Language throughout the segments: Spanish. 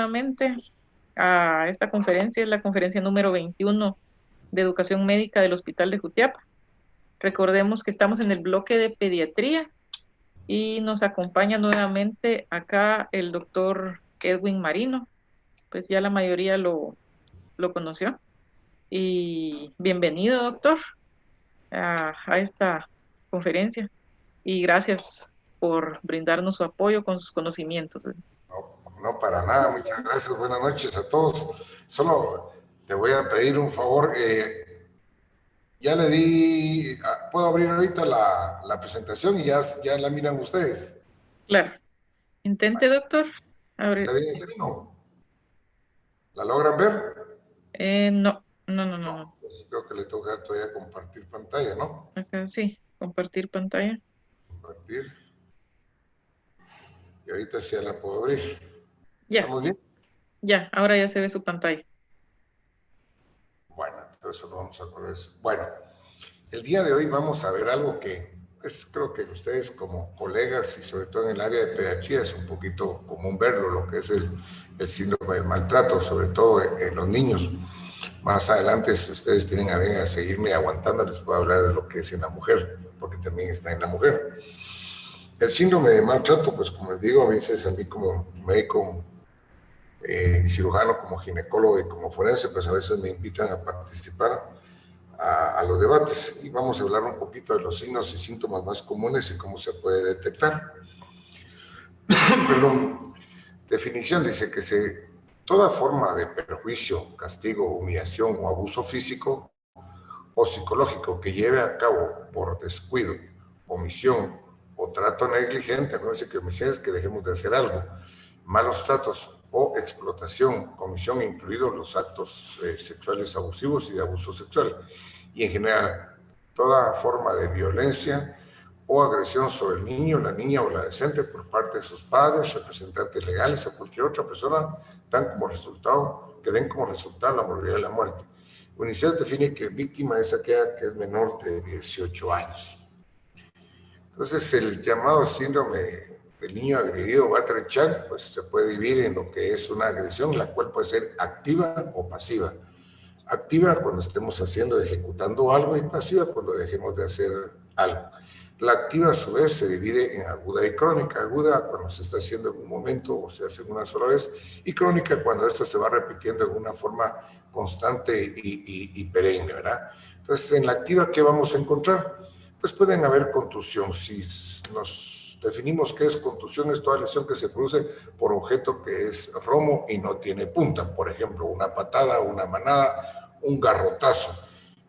nuevamente a esta conferencia, es la conferencia número 21 de Educación Médica del Hospital de Jutiapa. Recordemos que estamos en el bloque de pediatría y nos acompaña nuevamente acá el doctor Edwin Marino, pues ya la mayoría lo conoció. Y bienvenido, doctor, a esta conferencia y gracias por brindarnos su apoyo con sus conocimientos. No, no para nada, muchas gracias, buenas noches a todos. Solo te voy a pedir un favor, ya le di, puedo abrir ahorita la presentación y ya la miran ustedes. Claro. Intente, doctor. ¿Está Abre. bien así, no? ¿La logran ver? No. Pues creo que le tengo que dar todavía compartir pantalla, ¿no? Acá sí, compartir pantalla. Compartir. Y ahorita sí ya la puedo abrir. Ya, ¿Estamos bien? ya, ahora ya se ve su pantalla. Bueno, entonces lo vamos a correr. Bueno, el día de hoy vamos a ver algo que pues, creo que ustedes como colegas y sobre todo en el área de pediatría es un poquito común verlo, lo que es el síndrome de maltrato, sobre todo en los niños. Más adelante, si ustedes tienen a bien a seguirme aguantando, les puedo hablar de lo que es en la mujer, porque también está en la mujer. El síndrome de maltrato, pues como les digo, a veces a mí como médico, cirujano, como ginecólogo y como forense, pues a veces me invitan a participar a los debates y vamos a hablar un poquito de los signos y síntomas más comunes y cómo se puede detectar. Perdón. Definición dice que toda forma de perjuicio, castigo, humillación o abuso físico o psicológico que lleve a cabo por descuido, omisión o trato negligente, acuérdense que omisión es que dejemos de hacer algo, malos tratos o explotación, comisión incluidos los actos sexuales abusivos y de abuso sexual, y en general toda forma de violencia o agresión sobre el niño, la niña o la adolescente por parte de sus padres, representantes legales o cualquier otra persona que den como resultado la morbilidad y la muerte. UNICEF define que víctima es aquella que es menor de 18 años. Entonces, el llamado síndrome del niño agredido, Batre-Chan, pues se puede dividir en lo que es una agresión, la cual puede ser activa o pasiva. Activa cuando estemos ejecutando algo, y pasiva cuando dejemos de hacer algo. La activa, a su vez, se divide en aguda y crónica. Aguda cuando se está haciendo en un momento o se hace una sola vez, y crónica cuando esto se va repitiendo de una forma constante y perenne, ¿verdad? Entonces, en la activa, ¿qué vamos a encontrar? Pues pueden haber contusión. Si nos definimos qué es contusión, es toda lesión que se produce por objeto que es romo y no tiene punta. Por ejemplo, una patada, una manada, un garrotazo.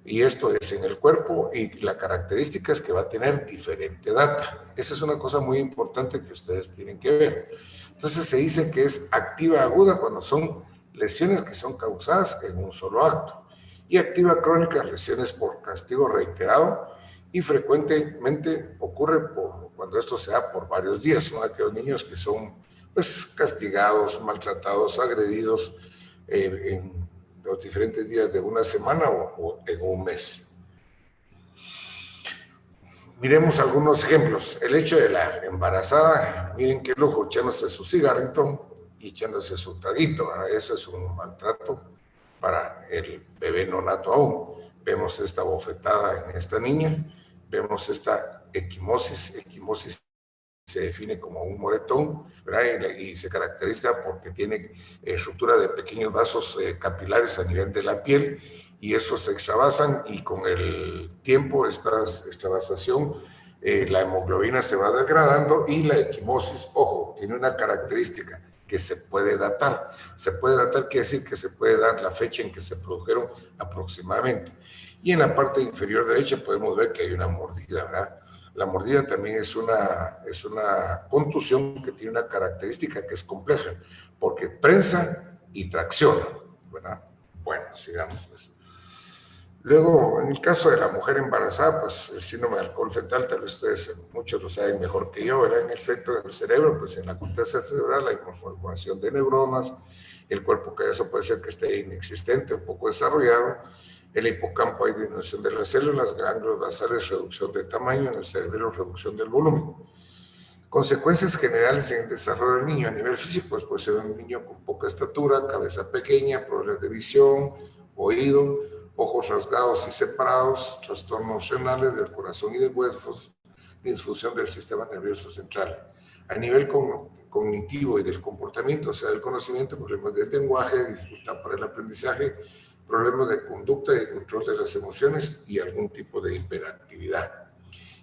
Y esto es en el cuerpo y la característica es que va a tener diferente data. Esa es una cosa muy importante que ustedes tienen que ver. Entonces se dice que es activa aguda cuando son lesiones que son causadas en un solo acto. Y activa crónica, lesiones por castigo reiterado y frecuentemente ocurre cuando esto se da por varios días. Son aquellos niños que son pues, castigados, maltratados, agredidos en los diferentes días de una semana o en un mes. Miremos algunos ejemplos. El hecho de la embarazada, miren qué lujo, echándose su cigarrito y echándose su traguito. Eso es un maltrato para el bebé nonato aún. Vemos esta bofetada en esta niña, vemos esta equimosis. Equimosis se define como un moretón, ¿verdad? Y se caracteriza porque tiene estructura de pequeños vasos capilares a nivel de la piel, y esos se extravasan, y con el tiempo, esta extravasación, la hemoglobina se va degradando, y la equimosis, ojo, tiene una característica que se puede datar. Se puede datar quiere decir que se puede dar la fecha en que se produjeron aproximadamente. Y en la parte inferior derecha podemos ver que hay una mordida, ¿verdad? La mordida también es una contusión que tiene una característica que es compleja, porque prensa y tracciona, ¿verdad? Bueno, sigamos pues. Luego, en el caso de la mujer embarazada, pues el síndrome de alcohol fetal, tal vez ustedes muchos lo saben mejor que yo, ¿verdad? En el efecto del cerebro, pues en la corteza cerebral hay formación de neuronas, el cuerpo que eso puede ser que esté inexistente o poco desarrollado. El hipocampo hay disminución de las células, ganglios basales, reducción de tamaño, en el cerebro reducción del volumen. Consecuencias generales en el desarrollo del niño a nivel físico, pues puede ser un niño con poca estatura, cabeza pequeña, problemas de visión, oído, ojos rasgados y separados, trastornos renales del corazón y de huesos, disfunción del sistema nervioso central. A nivel cognitivo y del comportamiento, o sea, del conocimiento, problemas del lenguaje, dificultad para el aprendizaje, problemas de conducta y de control de las emociones y algún tipo de hiperactividad.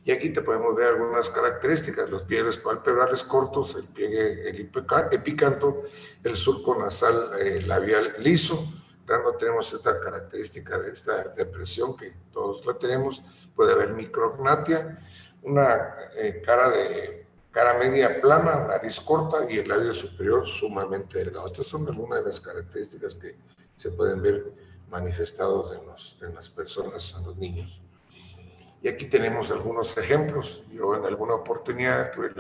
Y aquí te podemos ver algunas características: los pliegues palpebrales cortos, el pliegue epicanto, el surco nasal labial liso. No tenemos esta característica de esta depresión que todos la tenemos. Puede haber micrognatia, una cara media plana, nariz corta y el labio superior sumamente delgado. Estas son algunas de las características que se pueden ver manifestados en las personas, en los niños. Y aquí tenemos algunos ejemplos. Yo en alguna oportunidad tuve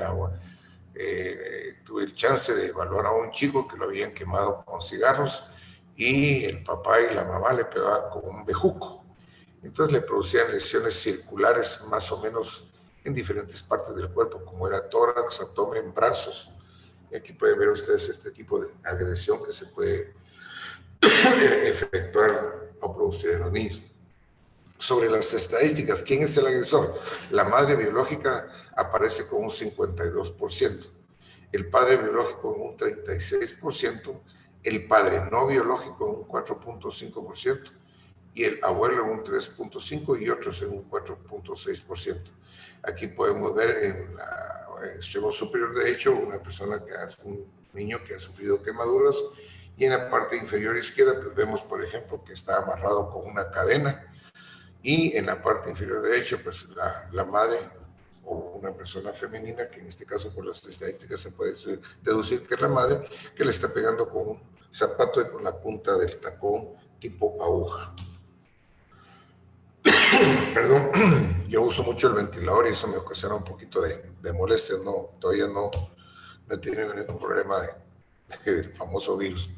el chance de evaluar a un chico que lo habían quemado con cigarros y el papá y la mamá le pegaban con un bejuco. Entonces le producían lesiones circulares más o menos en diferentes partes del cuerpo, como era tórax, abdomen, brazos. Y aquí pueden ver ustedes este tipo de agresión que se puede efectuar o producir en los niños. Sobre las estadísticas, ¿quién es el agresor? La madre biológica aparece con un 52%, el padre biológico en un 36%, el padre no biológico en un 4.5% y el abuelo en un 3.5% y otros en un 4.6%. Aquí podemos ver en el extremo superior derecho una persona un niño que ha sufrido quemaduras, y en la parte inferior izquierda pues vemos, por ejemplo, que está amarrado con una cadena. Y en la parte inferior derecha, pues la madre o una persona femenina, que en este caso por las estadísticas se puede deducir que es la madre, que le está pegando con un zapato y con la punta del tacón tipo aguja. Perdón, yo uso mucho el ventilador y eso me ocasiona un poquito de molestias. No, todavía no he tenido ningún problema del famoso virus.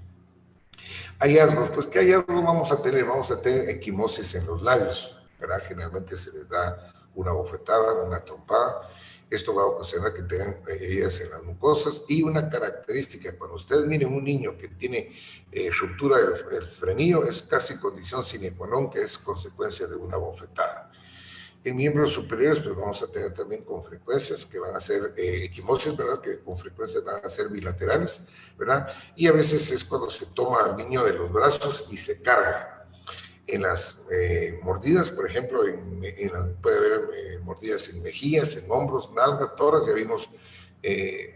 Hallazgos, pues ¿qué hallazgos vamos a tener? Vamos a tener equimosis en los labios, ¿verdad? Generalmente se les da una bofetada, una trompada. Esto va a ocasionar que tengan heridas en las mucosas. Y una característica, cuando ustedes miren un niño que tiene ruptura del frenillo, es casi condición sine qua non, que es consecuencia de una bofetada. En miembros superiores, pues vamos a tener también con frecuencias que van a ser equimosis, ¿verdad? Que con frecuencias van a ser bilaterales, ¿verdad? Y a veces es cuando se toma al niño de los brazos y se carga. En las mordidas, por ejemplo, puede haber mordidas en mejillas, en hombros, nalga, tórax. Ya vimos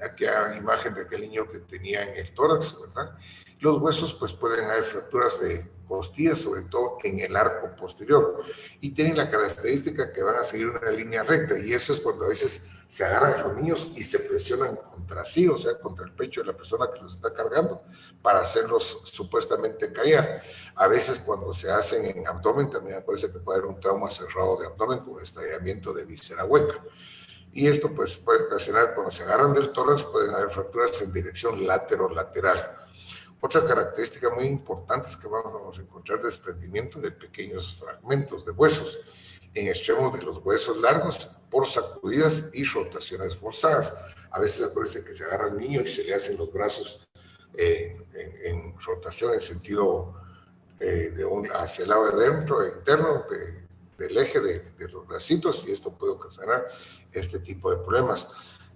aquella imagen de aquel niño que tenía en el tórax, ¿verdad? Los huesos, pues pueden haber fracturas de costillas, sobre todo en el arco posterior, y tienen la característica que van a seguir una línea recta, y eso es cuando a veces se agarran a los niños y se presionan contra sí, o sea, contra el pecho de la persona que los está cargando, para hacerlos supuestamente caer. A veces cuando se hacen en abdomen, también me parece que puede haber un trauma cerrado de abdomen con estallamiento de víscera hueca. Y esto pues puede ocasionar, cuando se agarran del tórax, pueden haber fracturas en dirección lateral. Otra característica muy importante es que vamos a encontrar desprendimiento de pequeños fragmentos de huesos en extremos de los huesos largos por sacudidas y rotaciones forzadas. A veces parece que se agarra al niño y se le hacen los brazos en rotación en sentido hacia el lado de dentro, interno del eje de los bracitos, y esto puede ocasionar este tipo de problemas.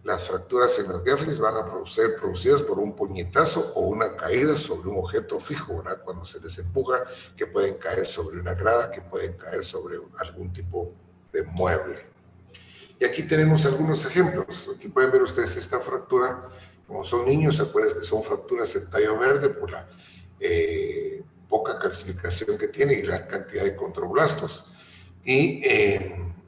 Las fracturas en las diáfisis van a ser producidas por un puñetazo o una caída sobre un objeto fijo, ¿verdad? Cuando se les empuja, que pueden caer sobre una grada, que pueden caer sobre algún tipo de mueble. Y aquí tenemos algunos ejemplos. Aquí pueden ver ustedes esta fractura. Como son niños, se acuerdan que son fracturas en tallo verde por la poca calcificación que tiene y la cantidad de controblastos. Y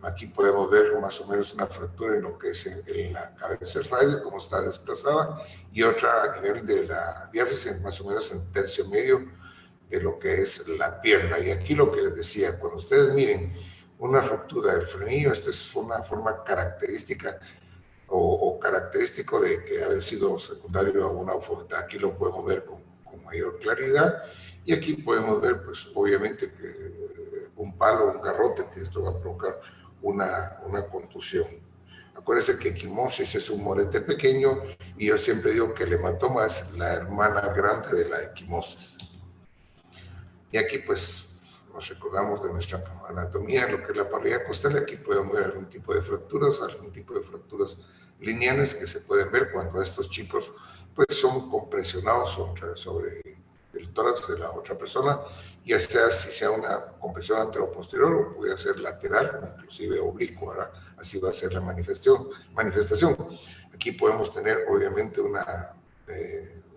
aquí podemos ver más o menos una fractura en lo que es en la cabeza del radio, como está desplazada, y otra a nivel de la diáfisis, más o menos en tercio medio de lo que es la pierna. Y aquí lo que les decía, cuando ustedes miren una ruptura del frenillo, esta es una forma característica o característico de que ha sido secundario a una bofetada. Aquí lo podemos ver con mayor claridad, y aquí podemos ver, pues obviamente, que un palo, un garrote, que esto va a provocar una contusión. Acuérdense que equimosis es un morete pequeño y yo siempre digo que el hematoma es la hermana grande de la equimosis. Y aquí pues nos recordamos de nuestra anatomía, lo que es la parrilla costal. Aquí pueden ver algún tipo de fracturas lineales que se pueden ver cuando estos chicos pues son compresionados sobre el tórax de la otra persona, ya sea si sea una compresión anteroposterior o puede ser lateral o inclusive oblicua, ¿verdad? Así va a ser la manifestación. Aquí podemos tener obviamente una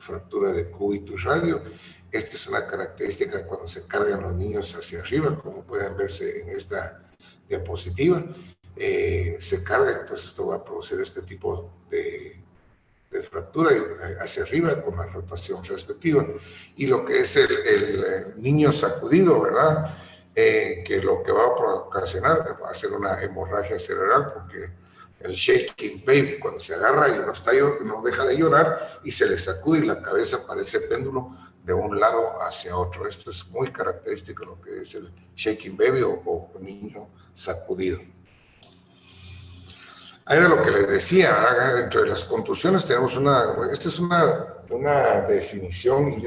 fractura de cubitus radio. Esta es una característica cuando se cargan los niños hacia arriba, como pueden verse en esta diapositiva. Se carga, entonces esto va a producir este tipo de fractura hacia arriba con la rotación respectiva. Y lo que es el niño sacudido, ¿verdad? Que lo que va a ocasionar va a ser una hemorragia cerebral, porque el shaking baby, cuando se agarra y no deja de llorar y se le sacude y la cabeza parece péndulo de un lado hacia otro. Esto es muy característico de lo que es el shaking baby o niño sacudido. Era lo que les decía, ¿verdad? Dentro de las contusiones tenemos esta es una definición y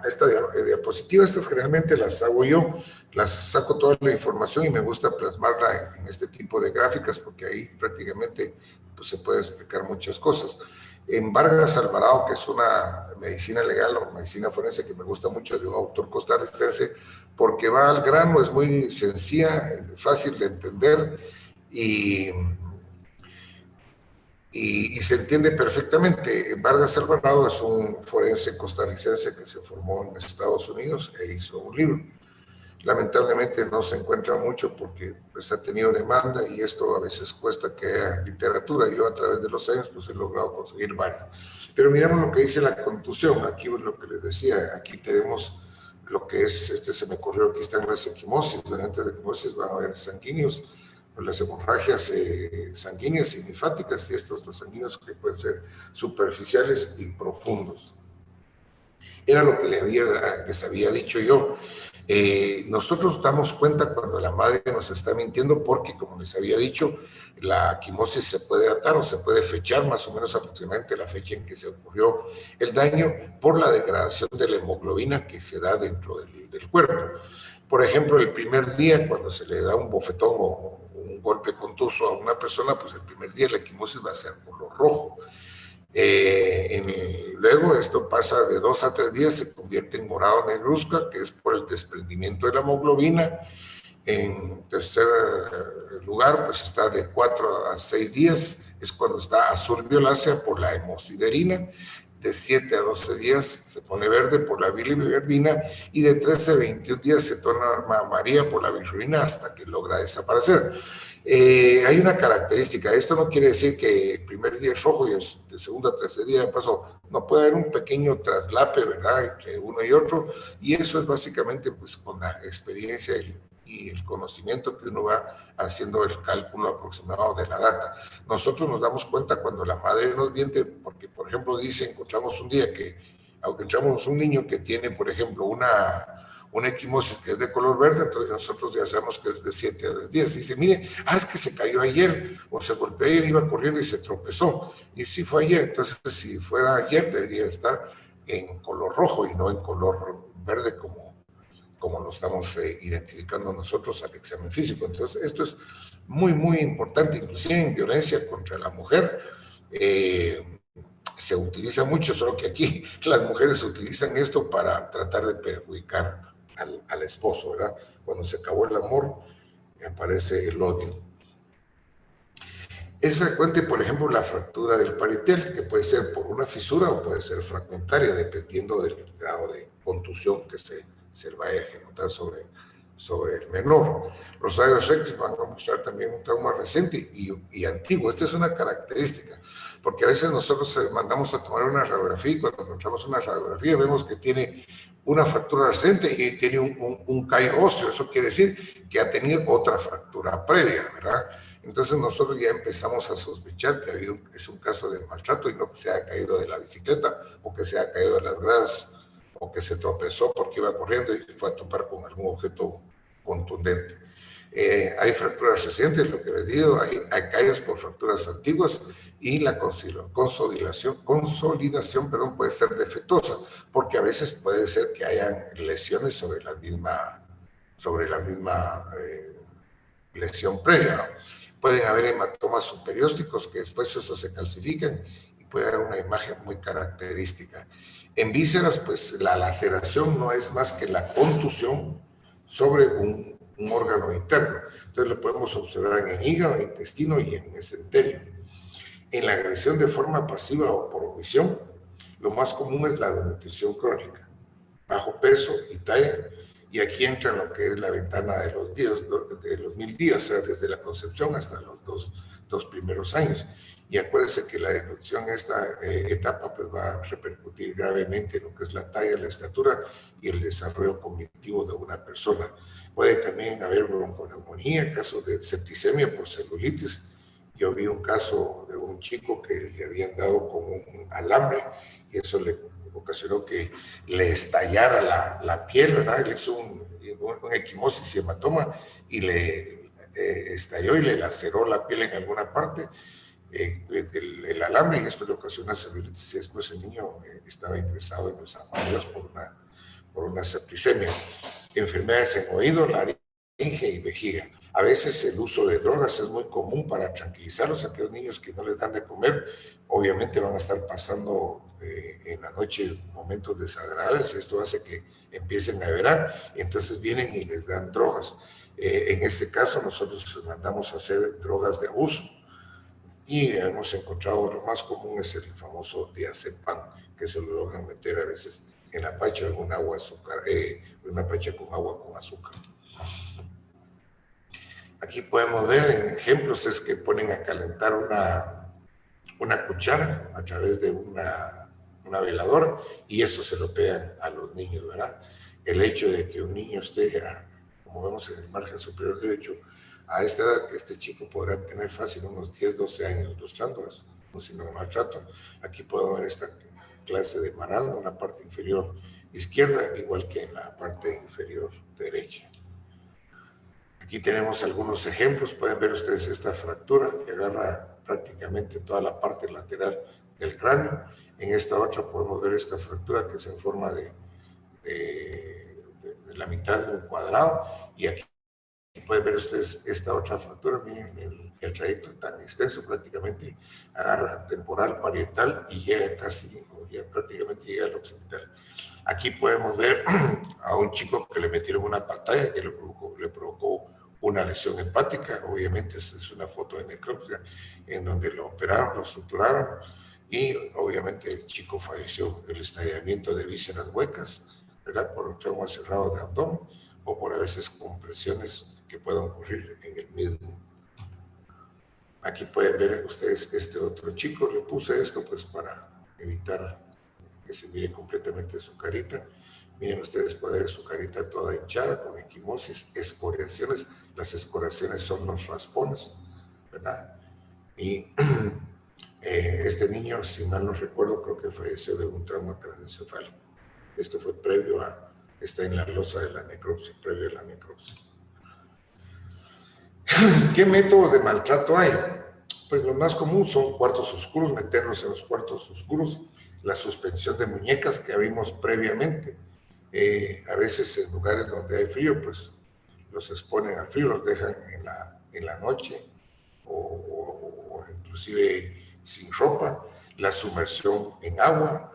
esta diapositiva, estas generalmente las hago yo, las saco toda la información y me gusta plasmarla en este tipo de gráficas porque ahí prácticamente pues, se puede explicar muchas cosas. En Vargas Alvarado, que es una medicina legal o medicina forense que me gusta mucho, de un autor costarricense, porque va al grano, es muy sencilla, fácil de entender y se entiende perfectamente. Vargas Alvarado es un forense costarricense que se formó en Estados Unidos e hizo un libro. Lamentablemente no se encuentra mucho porque pues, ha tenido demanda y esto a veces cuesta que haya literatura. Yo a través de los años pues, he logrado conseguir varios. Pero miramos lo que dice la contusión. Aquí lo que les decía, aquí tenemos lo que es, se me ocurrió, aquí están las equimosis. Durante las equimosis van a haber sanguíneos, las hemorragias sanguíneas y linfáticas, y estos los sanguíneos que pueden ser superficiales y profundos. Era lo que les había dicho yo. Nosotros damos cuenta cuando la madre nos está mintiendo porque, como les había dicho, la equimosis se puede datar o se puede fechar más o menos aproximadamente la fecha en que se ocurrió el daño por la degradación de la hemoglobina que se da dentro del cuerpo. Por ejemplo, el primer día cuando se le da un bofetón o un golpe contuso a una persona, pues el primer día la equimosis va a ser color rojo. Luego esto pasa de 2 a 3 días, se convierte en morado negruzca, que es por el desprendimiento de la hemoglobina. En tercer lugar, pues está de 4 a 6 días, es cuando está azul violácea por la hemosiderina. De 7 a 12 días se pone verde por la biliverdina y de 13 a 21 días se torna amarilla por la bilirrubina hasta que logra desaparecer. Hay una característica, esto no quiere decir que el primer día es rojo y el segundo a tercer día pasó, no, puede haber un pequeño traslape, ¿verdad?, entre uno y otro, y eso es básicamente pues con la experiencia y el conocimiento que uno va haciendo el cálculo aproximado de la data. Nosotros nos damos cuenta cuando la madre nos miente, porque por ejemplo encontramos un día que, encontramos un niño que tiene por ejemplo una equimosis que es de color verde, entonces nosotros ya sabemos que es de 7 a 10 días. Y dice, mire, es que se cayó ayer, o se golpeó ayer, iba corriendo y se tropezó. Y sí fue ayer, entonces si fuera ayer debería estar en color rojo y no en color verde como lo estamos identificando nosotros al examen físico. Entonces esto es muy, muy importante, inclusive en violencia contra la mujer. Se utiliza mucho, solo que aquí las mujeres utilizan esto para tratar de perjudicar al esposo, ¿verdad? Cuando se acabó el amor, aparece el odio. Es frecuente, por ejemplo, la fractura del parietal, que puede ser por una fisura o puede ser fragmentaria, dependiendo del grado de contusión que se vaya a ejecutar sobre el menor. Los rayos X van a mostrar también un trauma reciente y antiguo. Esta es una característica, porque a veces nosotros mandamos a tomar una radiografía y cuando encontramos una radiografía vemos que tiene una fractura reciente y tiene un callo óseo. Eso quiere decir que ha tenido otra fractura previa, ¿verdad? Entonces nosotros ya empezamos a sospechar que es un caso de maltrato y no que se haya caído de la bicicleta o que se haya caído de las gradas o que se tropezó porque iba corriendo y fue a topar con algún objeto contundente. Hay fracturas recientes, lo que les digo, hay callos por fracturas antiguas y la consolidación puede ser defectuosa, porque a veces puede ser que hayan lesiones sobre la misma lesión previa, ¿no? Pueden haber hematomas superiósticos que después eso se calcifican y puede dar una imagen muy característica. En vísceras, pues la laceración no es más que la contusión sobre un órgano interno. Entonces lo podemos observar en el hígado, intestino y en mesenterio. En la agresión de forma pasiva o por omisión, lo más común es la desnutrición crónica, bajo peso y talla, y aquí entra lo que es la ventana de los días, de los 1000 días, o sea, desde la concepción hasta los dos primeros años. Y acuérdense que la desnutrición en esta etapa pues, va a repercutir gravemente en lo que es la talla, la estatura y el desarrollo cognitivo de una persona. Puede también haber bronconeumonía, casos de septicemia por celulitis. Yo vi un caso de un chico que le habían dado como un alambre y eso le ocasionó que le estallara la piel, ¿verdad? Le hizo un equimosis y hematoma y le estalló y le laceró la piel en alguna parte el alambre y esto le ocasionó celulitis y después el niño estaba ingresado en los aguas por una septicemia. Enfermedades en oído, laringe y vejiga. A veces el uso de drogas es muy común para tranquilizarlos. Aquellos niños que no les dan de comer, obviamente van a estar pasando en la noche momentos desagradables y esto hace que empiecen a beber y entonces vienen y les dan drogas. En este caso nosotros mandamos a hacer drogas de abuso y hemos encontrado lo más común es el famoso diazepam, que se lo logran meter a veces en la pacha en un agua azúcar, una pacha con agua con azúcar. Aquí podemos ver en ejemplos es que ponen a calentar una cuchara a través de una veladora y eso se lo pegan a los niños, ¿verdad? El hecho de que un niño esté, como vemos en el margen superior derecho, a esta edad que este chico podrá tener fácil unos 10, 12 años lustrando eso, no sino de maltrato. Aquí podemos ver esta clase de marasmo en la parte inferior izquierda, igual que en la parte inferior derecha. Aquí tenemos algunos ejemplos, pueden ver ustedes esta fractura que agarra prácticamente toda la parte lateral del cráneo. En esta otra podemos ver esta fractura que es en forma de la mitad de un cuadrado y aquí pueden ver ustedes esta otra fractura, miren el trayecto tan extenso, prácticamente agarra temporal, parietal y llega casi, o ya prácticamente llega al occipital. Aquí podemos ver a un chico que le metieron una pantalla que le provocó una lesión hepática, obviamente esta es una foto de necropsia en donde lo operaron, lo suturaron y obviamente el chico falleció del estallamiento de vísceras huecas, ¿verdad? Por un trauma cerrado de abdomen o por a veces compresiones que puedan ocurrir en el mismo. Aquí pueden ver ustedes este otro chico, le puse esto pues para evitar que se mire completamente su carita. Miren ustedes, pueden ver su carita toda hinchada con equimosis, escoriaciones. Las escoriaciones son los raspones, ¿verdad? Y este niño, si mal no recuerdo, creo que falleció de un trauma craneoencefálico. Esto fue previo a, está en la losa de la necropsia, previo a la necropsia. ¿Qué métodos de maltrato hay? Pues lo más común son cuartos oscuros, meternos en los cuartos oscuros, la suspensión de muñecas que vimos previamente. A veces en lugares donde hay frío, pues los exponen al frío, los dejan en la noche o inclusive sin ropa, la sumersión en agua,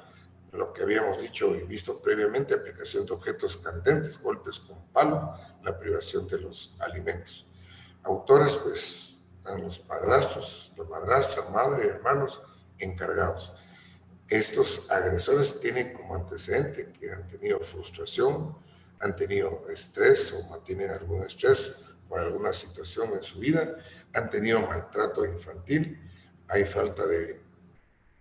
lo que habíamos dicho y visto previamente, aplicación de objetos candentes, golpes con palo, la privación de los alimentos. Autores, pues, están los padrastros, la madrastra, madre, hermanos, encargados. Estos agresores tienen como antecedente que han tenido frustración, han tenido estrés o mantienen algún estrés por alguna situación en su vida, han tenido maltrato infantil, hay falta de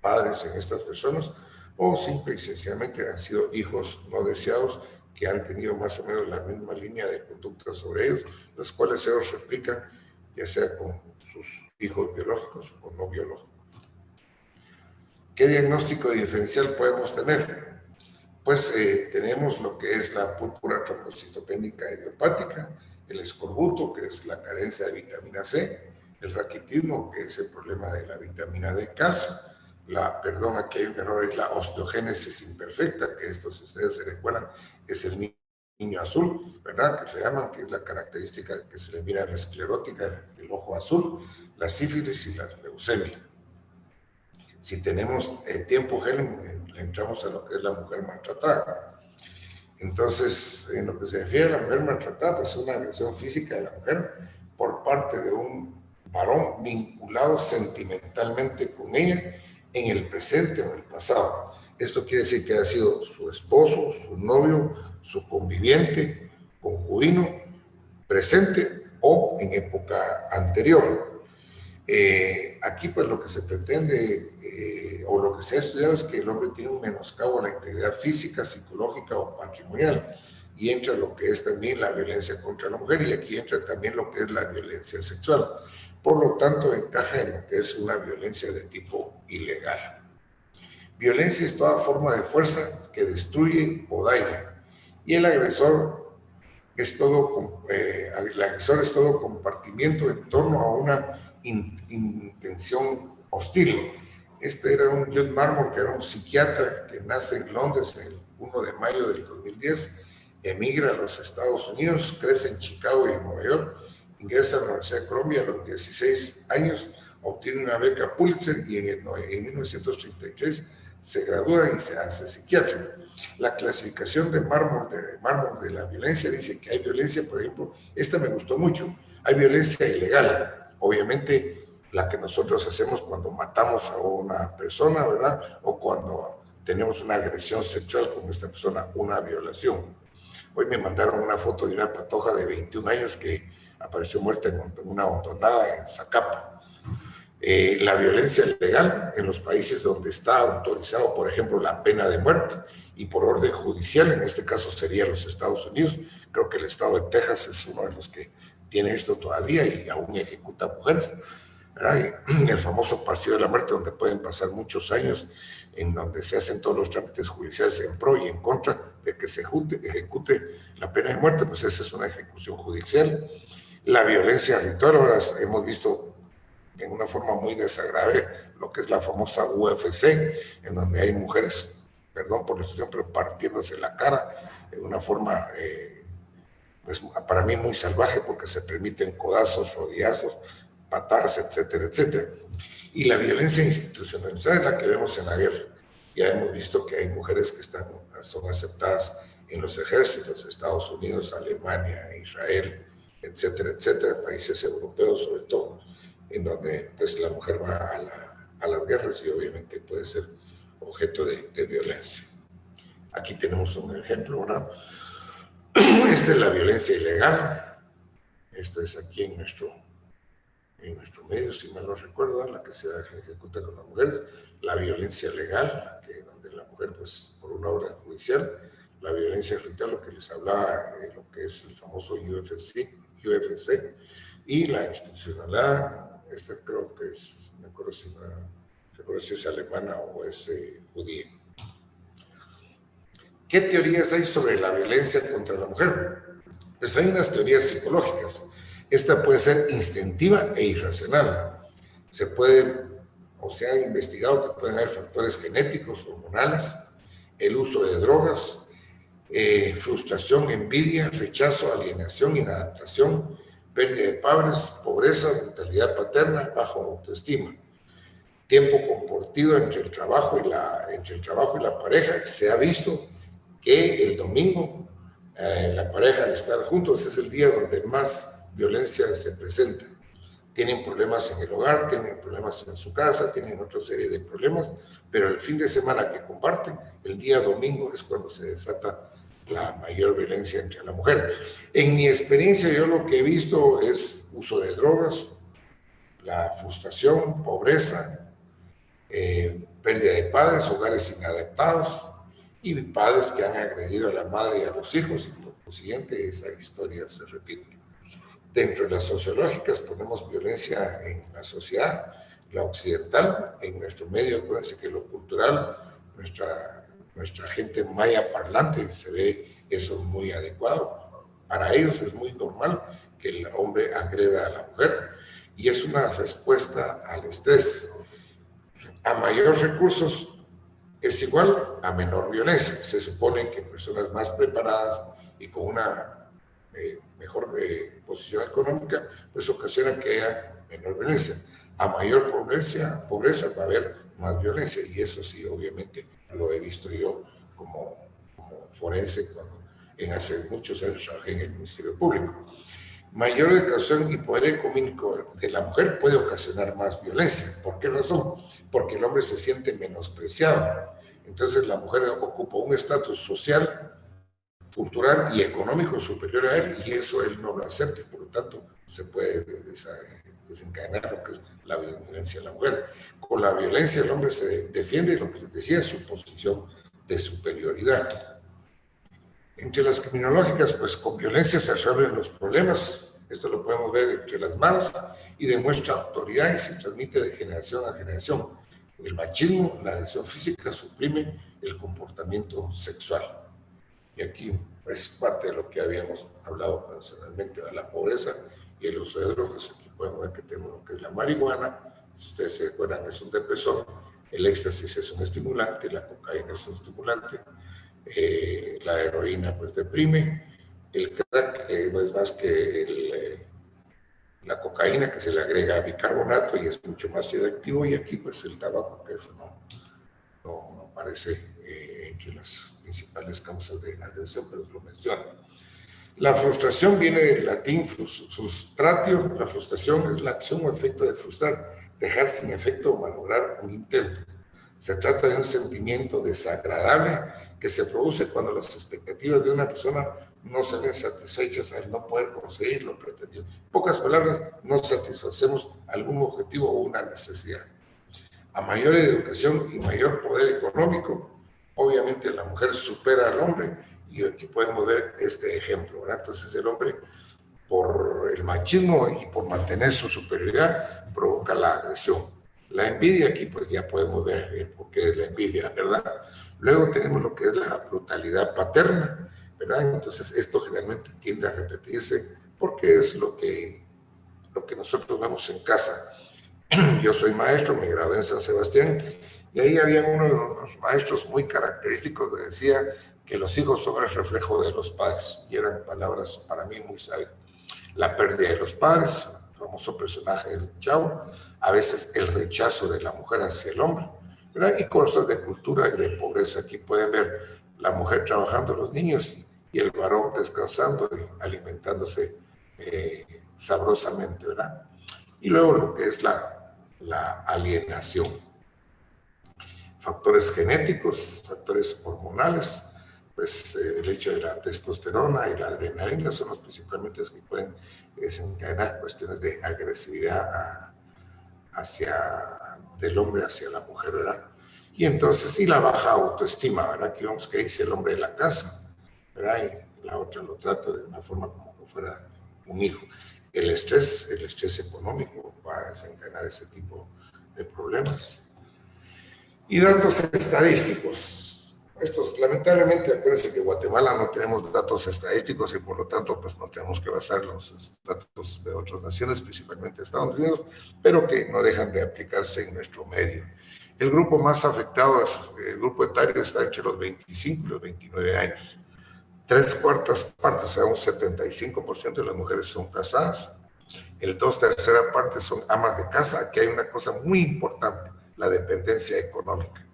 padres en estas personas o simple y sencillamente han sido hijos no deseados que han tenido más o menos la misma línea de conducta sobre ellos, las cuales ellos replican ya sea con sus hijos biológicos o no biológicos. ¿Qué diagnóstico diferencial podemos tener? Pues tenemos lo que es la púrpura trombocitopénica idiopática, el escorbuto, que es la carencia de vitamina C, el raquitismo, que es el problema de la vitamina D, calcio, aquí hay un error, es la osteogénesis imperfecta, que esto, si ustedes se recuerdan, es el niño azul, ¿verdad? Que se llaman, que es la característica que se le mira a la esclerótica, el ojo azul, la sífilis y la leucemia. Si tenemos tiempo, Helen, entramos a lo que es la mujer maltratada. Entonces, en lo que se refiere a la mujer maltratada, pues es una agresión física de la mujer por parte de un varón vinculado sentimentalmente con ella en el presente o en el pasado. Esto quiere decir que ha sido su esposo, su novio, su conviviente, concubino, presente o en época anterior. Aquí pues lo que se pretende o lo que se ha estudiado es que el hombre tiene un menoscabo a la integridad física, psicológica o patrimonial, y entra lo que es también la violencia contra la mujer, y aquí entra también lo que es la violencia sexual. Por lo tanto, encaja en lo que es una violencia de tipo ilegal. Violencia es toda forma de fuerza que destruye o daña, y el agresor es todo compartimiento en torno a una intención hostil. Este era un John Marmor, que era un psiquiatra que nace en Londres el 1 de mayo del 2010, emigra a los Estados Unidos, crece en Chicago y en Nueva York, ingresa a la Universidad de Columbia a los 16 años, obtiene una beca Pulitzer y en 1933 se gradúa y se hace psiquiatra. La clasificación de mármol de la violencia dice que hay violencia, por ejemplo, esta me gustó mucho, hay violencia ilegal, obviamente la que nosotros hacemos cuando matamos a una persona, ¿verdad? O cuando tenemos una agresión sexual con esta persona, una violación. Hoy me mandaron una foto de una patoja de 21 años que apareció muerta en una hondonada en Zacapa. La violencia legal en los países donde está autorizado, por ejemplo, la pena de muerte y por orden judicial, en este caso sería los Estados Unidos. Creo que el estado de Texas es uno de los que tiene esto todavía y aún ejecuta mujeres, ¿verdad? Y el famoso pasillo de la muerte, donde pueden pasar muchos años, en donde se hacen todos los trámites judiciales en pro y en contra de que se ejecute la pena de muerte, pues esa es una ejecución judicial. La violencia ritual, ahora hemos visto en una forma muy desagradable lo que es la famosa UFC, en donde hay mujeres, perdón por la expresión, pero partiéndose la cara de una forma, pues para mí muy salvaje, porque se permiten codazos, rodillazos, patadas, etcétera, etcétera. Y la violencia institucionalizada es la que vemos en la guerra. Ya hemos visto que hay mujeres que son aceptadas en los ejércitos, Estados Unidos, Alemania, Israel, etcétera, etcétera, países europeos sobre todo, en donde pues la mujer va a las guerras y obviamente puede ser objeto de violencia. Aquí tenemos un ejemplo, ¿verdad? Esta es la violencia ilegal. Esto es aquí en nuestro medio, si mal no recuerdo, la que se ejecuta con las mujeres. La violencia legal, donde la mujer, pues por una orden judicial. La violencia ritual, lo que les hablaba, lo que es el famoso UFC, y la institucionalidad. Esta creo que es, no recuerdo si es alemana o es judía. ¿Qué teorías hay sobre la violencia contra la mujer? Pues hay unas teorías psicológicas. Esta puede ser instintiva e irracional. Se ha investigado que pueden haber factores genéticos, hormonales, el uso de drogas, frustración, envidia, rechazo, alienación, inadaptación, pérdida de padres, pobreza, mentalidad paterna, bajo autoestima, tiempo compartido entre el trabajo y la pareja. Se ha visto que el domingo la pareja, al estar juntos, es el día donde más violencia se presenta. Tienen problemas en el hogar, tienen problemas en su casa, tienen otra serie de problemas, pero el fin de semana que comparten, el día domingo, es cuando se desata la mayor violencia entre la mujer. En mi experiencia, yo lo que he visto es uso de drogas, la frustración, pobreza, pérdida de padres, hogares inadaptados y padres que han agredido a la madre y a los hijos, y por lo siguiente esa historia se repite. Dentro de las sociológicas ponemos violencia en la sociedad, la occidental, en nuestro medio. Acuérdense que lo cultural, nuestra gente maya parlante, se ve eso muy adecuado. para ellos es muy normal que el hombre agreda a la mujer y es una respuesta al estrés. A mayor recursos es igual a menor violencia. Se supone que personas más preparadas y con una mejor posición económica, pues ocasiona que haya menor violencia. A mayor pobreza va a haber más violencia, y eso sí, obviamente, lo he visto yo como forense cuando en hace muchos años trabajé en el Ministerio Público. Mayor educación y poder económico de la mujer puede ocasionar más violencia. ¿Por qué razón? Porque el hombre se siente menospreciado. Entonces la mujer ocupa un estatus social, cultural y económico superior a él, y eso él no lo acepta, y por lo tanto se puede desencadenar lo que es la violencia de la mujer. Con la violencia el hombre se defiende, lo que les decía, es su posición de superioridad. Entre las criminológicas, pues con violencia se resuelven los problemas. Esto lo podemos ver entre las manos y demuestra autoridad y se transmite de generación a generación. El machismo, la agresión física, suprime el comportamiento sexual. Y aquí es parte de lo que habíamos hablado personalmente, de la pobreza y el uso de drogas. Aquí podemos ver que tenemos lo que es la marihuana, si ustedes se acuerdan, es un depresor, el éxtasis es un estimulante, la cocaína es un estimulante, la heroína pues deprime, el crack no es más que la cocaína que se le agrega bicarbonato y es mucho más sedativo, y aquí pues el tabaco, que eso no aparece entre las principales causas de agresión, pero lo menciono. La frustración viene del latín frustratio. La frustración es la acción o efecto de frustrar, dejar sin efecto o malograr un intento. Se trata de un sentimiento desagradable que se produce cuando las expectativas de una persona no se ven satisfechas al no poder conseguir lo pretendido. En pocas palabras, no satisfacemos algún objetivo o una necesidad. A mayor educación y mayor poder económico, obviamente la mujer supera al hombre, y aquí podemos ver este ejemplo, ¿verdad? Entonces el hombre, por el machismo y por mantener su superioridad, provoca la agresión. La envidia, aquí pues ya podemos ver por qué es la envidia, ¿verdad? Luego tenemos lo que es la brutalidad paterna, ¿verdad? Entonces esto generalmente tiende a repetirse porque es lo que nosotros vemos en casa. Yo soy maestro, me gradué en San Sebastián, y ahí había uno de los maestros muy característicos que decía que los hijos son el reflejo de los padres, y eran palabras para mí muy sabias. La pérdida de los padres, el famoso personaje del Chavo, a veces el rechazo de la mujer hacia el hombre, ¿verdad? Y cosas de cultura y de pobreza. Aquí pueden ver la mujer trabajando, los niños, y el varón descansando y alimentándose sabrosamente, ¿verdad? Y luego lo que es la alienación. Factores genéticos, factores hormonales, pues el hecho de la testosterona y la adrenalina son los principalmente los que pueden desencadenar cuestiones de agresividad del hombre hacia la mujer, ¿verdad? Y entonces, y la baja autoestima, ¿verdad? Aquí vemos que dice el hombre de la casa, ¿verdad? Y la otra lo trata de una forma como que fuera un hijo. El estrés económico va a desencadenar ese tipo de problemas. Y datos estadísticos. Estos, lamentablemente, acuérdense que en Guatemala no tenemos datos estadísticos y por lo tanto pues no tenemos que basar los datos de otras naciones, principalmente Estados Unidos, pero que no dejan de aplicarse en nuestro medio. El grupo más afectado, el grupo etario, está entre los 25 y los 29 años. 3/4 partes, o sea, un 75% de las mujeres son casadas. El 2/3 partes son amas de casa. Aquí hay una cosa muy importante, la dependencia económica.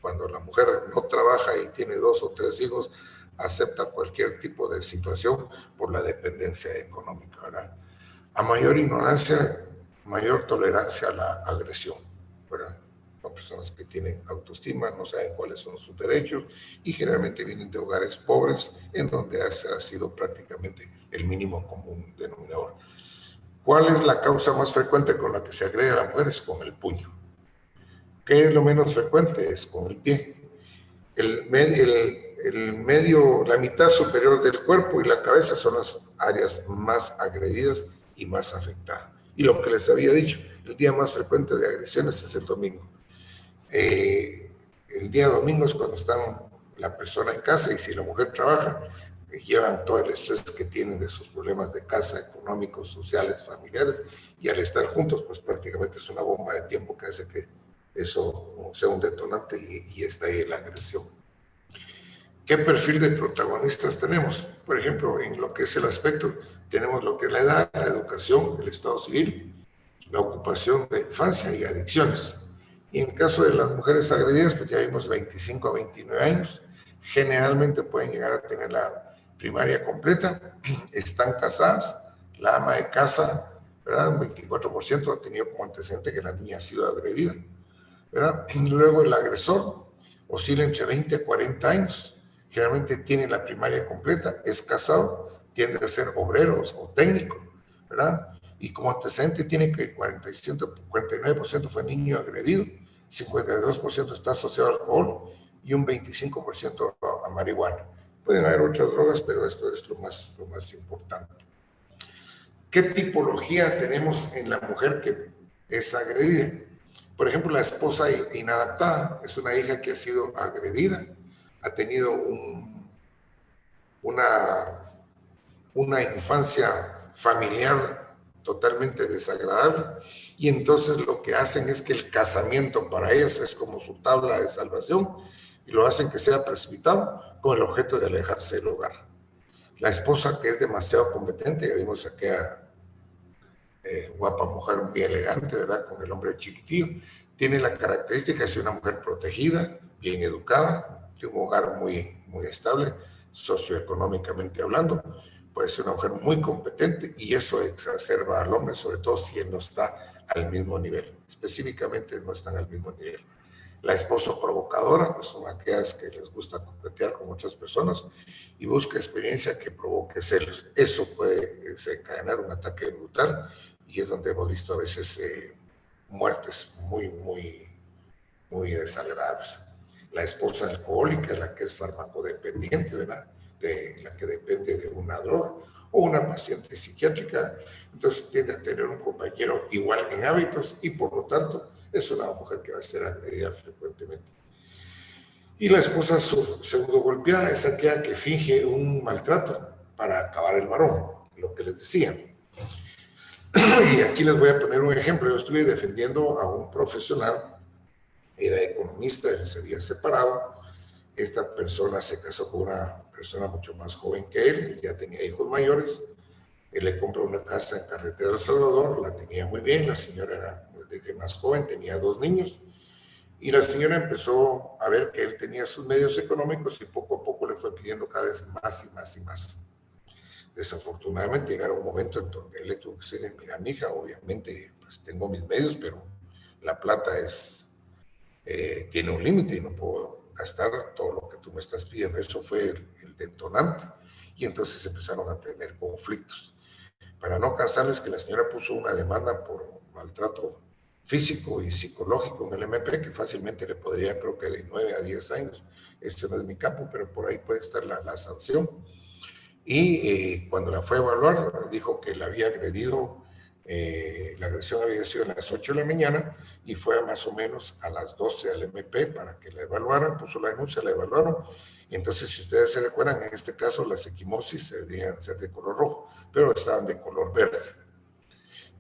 Cuando la mujer no trabaja y tiene 2 o 3 hijos, acepta cualquier tipo de situación por la dependencia económica, ¿verdad? A mayor ignorancia, mayor tolerancia a la agresión, ¿verdad? Son personas que tienen autoestima, no saben cuáles son sus derechos y generalmente vienen de hogares pobres en donde ha sido prácticamente el mínimo común denominador. ¿Cuál es la causa más frecuente con la que se agrede a la mujer? Es con el puño. ¿Qué es lo menos frecuente? Es con el pie. La mitad superior del cuerpo y la cabeza son las áreas más agredidas y más afectadas. Y lo que les había dicho, el día más frecuente de agresiones es el domingo. El día domingo es cuando está la persona en casa, y si la mujer trabaja, llevan todo el estrés que tienen de sus problemas de casa, económicos, sociales, familiares, y al estar juntos, pues prácticamente es una bomba de tiempo que hace que eso sea un detonante y está ahí la agresión. ¿Qué perfil de protagonistas tenemos? Por ejemplo, en lo que es el aspecto, tenemos lo que es la edad, la educación, el estado civil, la ocupación de infancia y adicciones. Y en caso de las mujeres agredidas, pues ya vimos 25 a 29 años, generalmente pueden llegar a tener la primaria completa, están casadas, la ama de casa, ¿verdad? Un 24% ha tenido como antecedente que la niña ha sido agredida, ¿verdad? Y luego el agresor oscila entre 20 a 40 años, generalmente tiene la primaria completa, es casado, tiende a ser obrero o técnico, ¿verdad? Y como antecedente tiene que 49% fue niño agredido, 52% está asociado al alcohol y un 25% a marihuana. Pueden haber otras drogas, pero esto es lo más importante. ¿Qué tipología tenemos en la mujer que es agredida? Por ejemplo, la esposa inadaptada es una hija que ha sido agredida, ha tenido una infancia familiar totalmente desagradable, y entonces lo que hacen es que el casamiento para ellos es como su tabla de salvación, y lo hacen que sea precipitado con el objeto de alejarse del hogar. La esposa, que es demasiado competente, ya vimos aquella guapa mujer muy elegante, ¿verdad? Con el hombre chiquitillo, tiene la característica de ser una mujer protegida, bien educada, de un hogar muy estable, socioeconómicamente hablando. Puede ser una mujer muy competente y eso exacerba al hombre, sobre todo si él no está al mismo nivel. Específicamente no están al mismo nivel. La esposa provocadora, pues son aquellas que les gusta coquetear con muchas personas y busca experiencia que provoque celos. Eso puede desencadenar un ataque brutal y es donde hemos visto a veces muertes muy desagradables. La esposa alcohólica, la que es farmacodependiente, ¿verdad? De la que depende de una droga, o una paciente psiquiátrica, entonces tiende a tener un compañero igual en hábitos y por lo tanto es una mujer que va a ser agredida frecuentemente. Y la esposa pseudo golpeada es aquella que finge un maltrato para acabar el varón, lo que les decía. Y aquí les voy a poner un ejemplo. Yo estuve defendiendo a un profesional, era economista, él se había separado. Esta persona se casó con una persona mucho más joven que él, ya tenía hijos mayores. Él le compró una casa en Carretera del Salvador, la tenía muy bien. La señora era desde más joven, tenía 2 niños. Y la señora empezó a ver que él tenía sus medios económicos y poco a poco le fue pidiendo cada vez más y más y más. Desafortunadamente llegaron un momento en donde él le tuvo que decir: mira, mija, obviamente pues tengo mis medios, pero la plata tiene un límite y no puedo gastar todo lo que tú me estás pidiendo. Eso fue el detonante. Y entonces empezaron a tener conflictos. Para no cansarles, que la señora puso una demanda por maltrato físico y psicológico en el MP, que fácilmente le podría, creo que de 9 a 10 años. Este no es mi campo, pero por ahí puede estar la sanción. Y cuando la fue a evaluar, dijo que la había agredido, la agresión había sido a las 8 de la mañana y fue más o menos a las 12 al MP para que la evaluaran, puso la denuncia, la evaluaron. Y entonces, si ustedes se recuerdan, en este caso las equimosis debían ser de color rojo, pero estaban de color verde.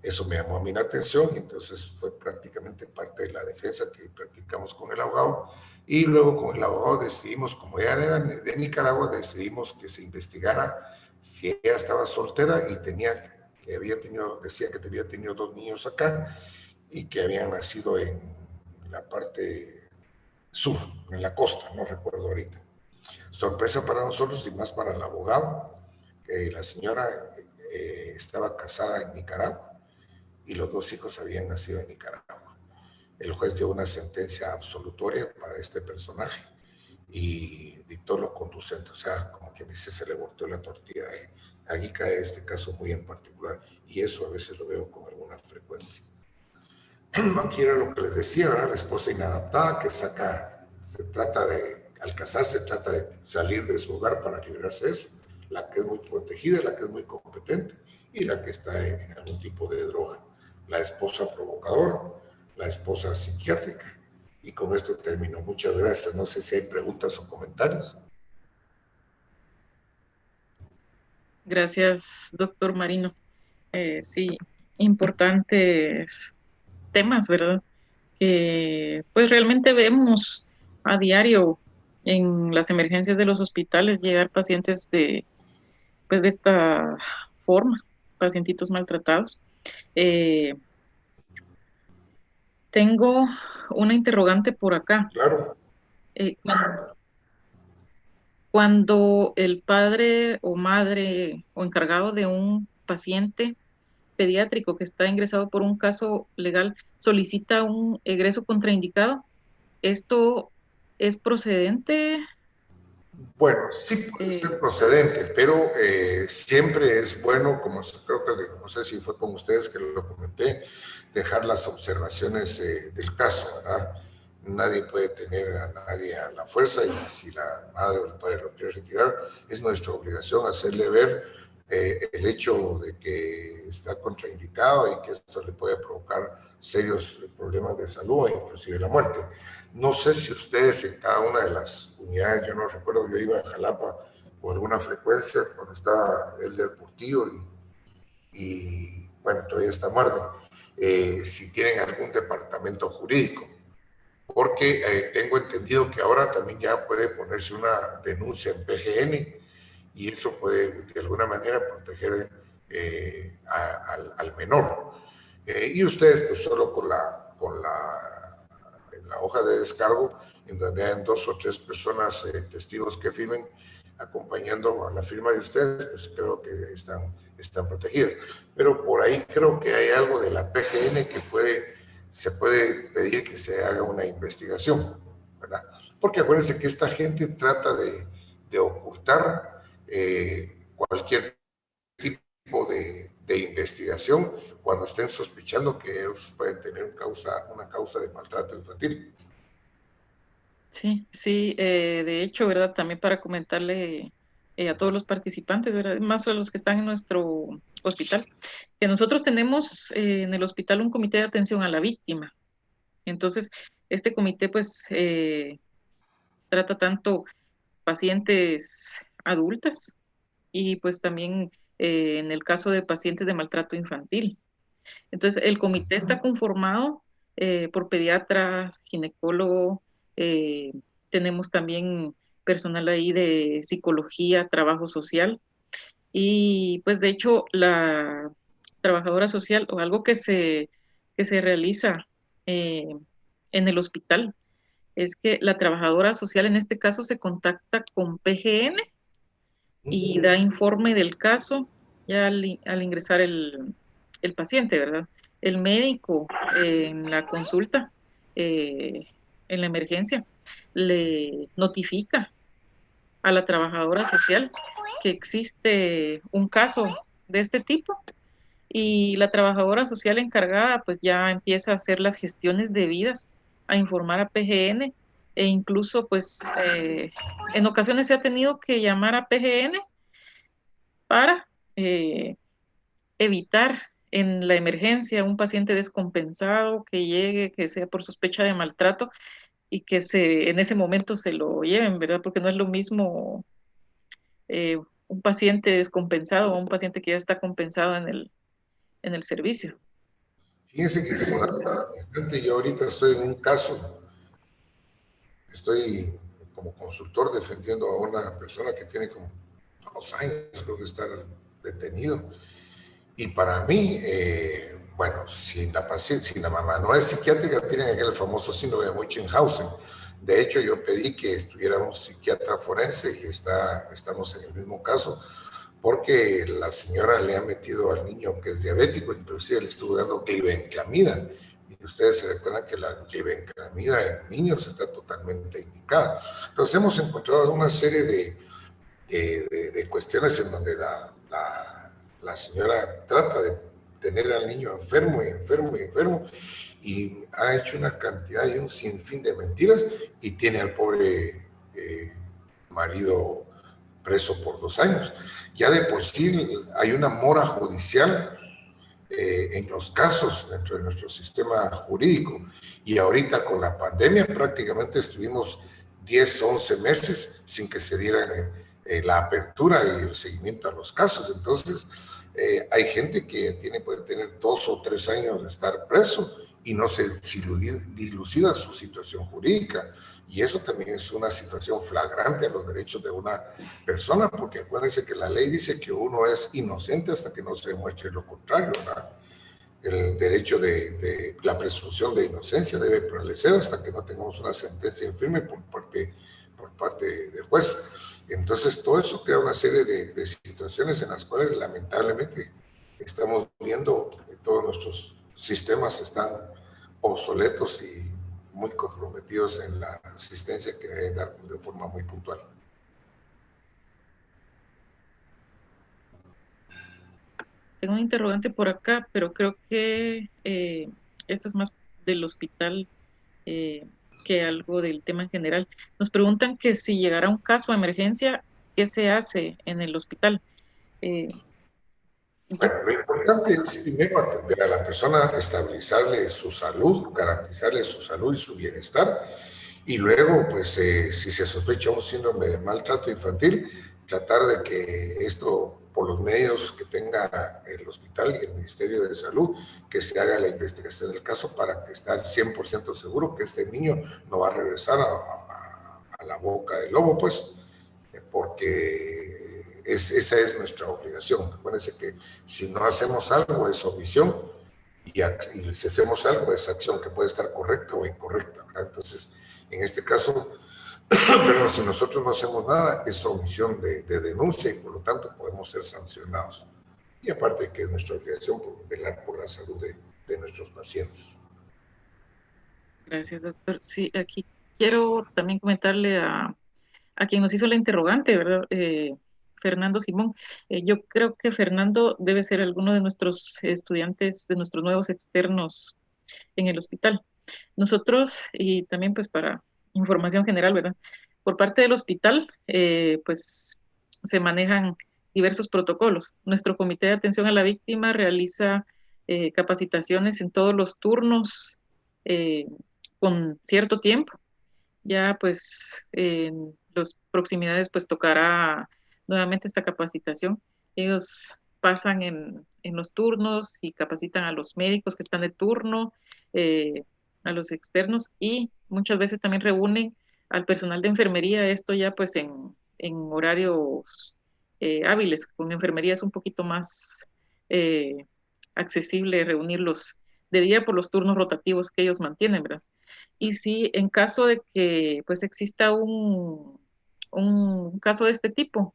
Eso me llamó a mí la atención y entonces fue prácticamente parte de la defensa que practicamos con el abogado. Y luego con el abogado decidimos, como ya eran de Nicaragua, decidimos que se investigara si ella estaba soltera y decía que había tenido 2 niños acá y que habían nacido en la parte sur, en la costa, no recuerdo ahorita. Sorpresa para nosotros y más para el abogado, que la señora estaba casada en Nicaragua y los 2 hijos habían nacido en Nicaragua. El juez dio una sentencia absolutoria para este personaje y dictó lo conducente, o sea, como quien dice, se le volteó la tortilla. Aquí cae este caso muy en particular y eso a veces lo veo con alguna frecuencia. Aquí era lo que les decía, ¿verdad? La esposa inadaptada que al casarse, trata de salir de su hogar para librarse de eso. La que es muy protegida, la que es muy competente y la que está en algún tipo de droga. La esposa provocadora, la esposa psiquiátrica. Y con esto termino. Muchas gracias. No sé si hay preguntas o comentarios. Gracias, doctor Marino. Sí, importantes temas, ¿verdad? Que pues realmente vemos a diario en las emergencias de los hospitales llegar pacientes pues de esta forma, pacientitos maltratados. Eh, Tengo una interrogante por acá. Claro, Cuando el padre o madre o encargado de un paciente pediátrico que está ingresado por un caso legal solicita un egreso contraindicado, ¿esto es procedente? bueno, sí puede Eh, ser procedente, pero siempre es bueno, como creo que no sé si fue con ustedes que lo comenté, dejar las observaciones del caso, ¿verdad? Nadie puede tener a nadie a la fuerza y si la madre o el padre lo quiere retirar, es nuestra obligación hacerle ver el hecho de que está contraindicado y que esto le puede provocar serios problemas de salud e inclusive la muerte. No sé si ustedes en cada una de las unidades, yo no recuerdo, yo iba a Jalapa con alguna frecuencia cuando estaba el del Portillo y bueno, todavía está Marden, si tienen algún departamento jurídico, porque tengo entendido que ahora también ya puede ponerse una denuncia en PGN y eso puede de alguna manera proteger al menor. Y ustedes pues solo en la hoja de descargo, en donde hay dos o tres personas, testigos que firmen, acompañando a la firma de ustedes, pues creo que están protegidas. Pero por ahí creo que hay algo de la PGN que se puede pedir que se haga una investigación, ¿verdad? Porque acuérdense que esta gente trata de ocultar cualquier tipo de investigación cuando estén sospechando que ellos pueden tener una causa de maltrato infantil. sí, sí, de hecho, ¿verdad? También para comentarle a todos los participantes, ¿verdad? Más a los que están en nuestro hospital, que nosotros tenemos en el hospital un comité de atención a la víctima. Entonces, este comité pues trata tanto pacientes adultas y pues también en el caso de pacientes de maltrato infantil. Entonces, el comité está conformado por pediatras, ginecólogo, eh, tenemos también personal ahí de psicología, trabajo social y pues de hecho la trabajadora social o algo que se realiza eh, en el hospital es que la trabajadora social en este caso se contacta con PGN y da informe del caso ya al ingresar el paciente, ¿verdad? El médico en la consulta, eh, en la emergencia, le notifica a la trabajadora social que existe un caso de este tipo y la trabajadora social encargada pues ya empieza a hacer las gestiones debidas a informar a PGN e incluso pues en ocasiones se ha tenido que llamar a PGN para evitar en la emergencia un paciente descompensado que llegue, que sea por sospecha de maltrato y que en ese momento se lo lleven, ¿verdad? Porque no es lo mismo un paciente descompensado o un paciente que ya está compensado en el servicio. Fíjense que como dato interesante, yo ahorita estoy en un caso, estoy como consultor defendiendo a una persona que tiene como 2 años, creo que está detenido. Y para mí, bueno, si la mamá no es psiquiátrica, tienen aquel famoso síndrome de Münchhausen. De hecho, yo pedí que estuviera un psiquiatra forense y estamos en el mismo caso, porque la señora le ha metido al niño que es diabético, inclusive le estuvo dando glibenclamida. Y ustedes se recuerdan que la glibenclamida en niños está totalmente indicada. Entonces hemos encontrado una serie de cuestiones en donde la señora trata de tener al niño enfermo y enfermo y enfermo y ha hecho una cantidad y un sinfín de mentiras y tiene al pobre marido preso por 2 años. Ya de por sí hay una mora judicial en los casos dentro de nuestro sistema jurídico. Y ahorita con la pandemia prácticamente estuvimos 10, 11 meses sin que se dieran la apertura y el seguimiento a los casos. Entonces, hay gente que puede tener 2 o 3 años de estar preso y no se dilucida su situación jurídica. Y eso también es una situación flagrante a los derechos de una persona, porque acuérdense que la ley dice que uno es inocente hasta que no se demuestre lo contrario, ¿verdad? El derecho de la presunción de inocencia debe prevalecer hasta que no tengamos una sentencia firme por parte del juez. Entonces, todo eso crea una serie de situaciones en las cuales lamentablemente estamos viendo que todos nuestros sistemas están obsoletos y muy comprometidos en la asistencia que deben dar de forma muy puntual. Tengo un interrogante por acá, pero creo que esto es más del hospital que algo del tema en general. Nos preguntan que si llegara un caso de emergencia, ¿qué se hace en el hospital? Yo, Bueno, lo importante es primero atender a la persona, estabilizarle su salud, garantizarle su salud y su bienestar, y luego, pues, si se sospecha un síndrome de maltrato infantil, tratar de que esto, por los medios que tenga el hospital y el Ministerio de Salud, que se haga la investigación del caso para que estar 100% seguro que este niño no va a regresar a la boca del lobo, pues, porque esa es nuestra obligación. Acuérdense que si no hacemos algo es omisión y si hacemos algo es acción que puede estar correcta o incorrecta, ¿verdad? Entonces, en este caso, pero si nosotros no hacemos nada, es omisión de denuncia y por lo tanto podemos ser sancionados. Y aparte que es nuestra obligación por velar por la salud de nuestros pacientes. gracias, doctor. Sí, aquí quiero también comentarle a quien nos hizo la interrogante, ¿verdad? Fernando Simón. Yo creo que Fernando debe ser alguno de nuestros estudiantes, de nuestros nuevos externos en el hospital. Nosotros, y también pues para información general, ¿verdad? Por parte del hospital, pues se manejan diversos protocolos. Nuestro comité de atención a la víctima realiza capacitaciones en todos los turnos eh, con cierto tiempo. Ya pues en las proximidades pues tocará nuevamente esta capacitación. Ellos pasan en los turnos y capacitan a los médicos que están de turno, eh, a los externos y muchas veces también reúnen al personal de enfermería, esto ya pues en horarios hábiles. Con enfermería es un poquito más eh, accesible reunirlos de día por los turnos rotativos que ellos mantienen, ¿verdad? Y si en caso de que pues exista un caso de este tipo,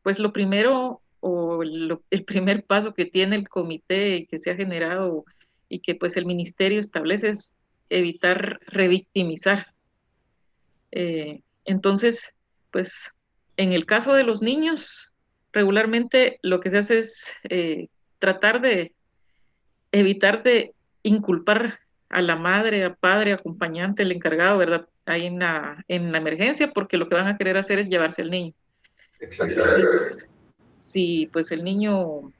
pues lo primero o el primer paso que tiene el comité que se ha generado y que pues el ministerio establece es evitar revictimizar. Entonces, pues en el caso de los niños, regularmente lo que se hace es tratar de evitar de inculpar a la madre, al padre, acompañante, el encargado, ¿verdad? Ahí en la emergencia, porque lo que van a querer hacer es llevarse al niño. Exactamente. Entonces, si pues el niño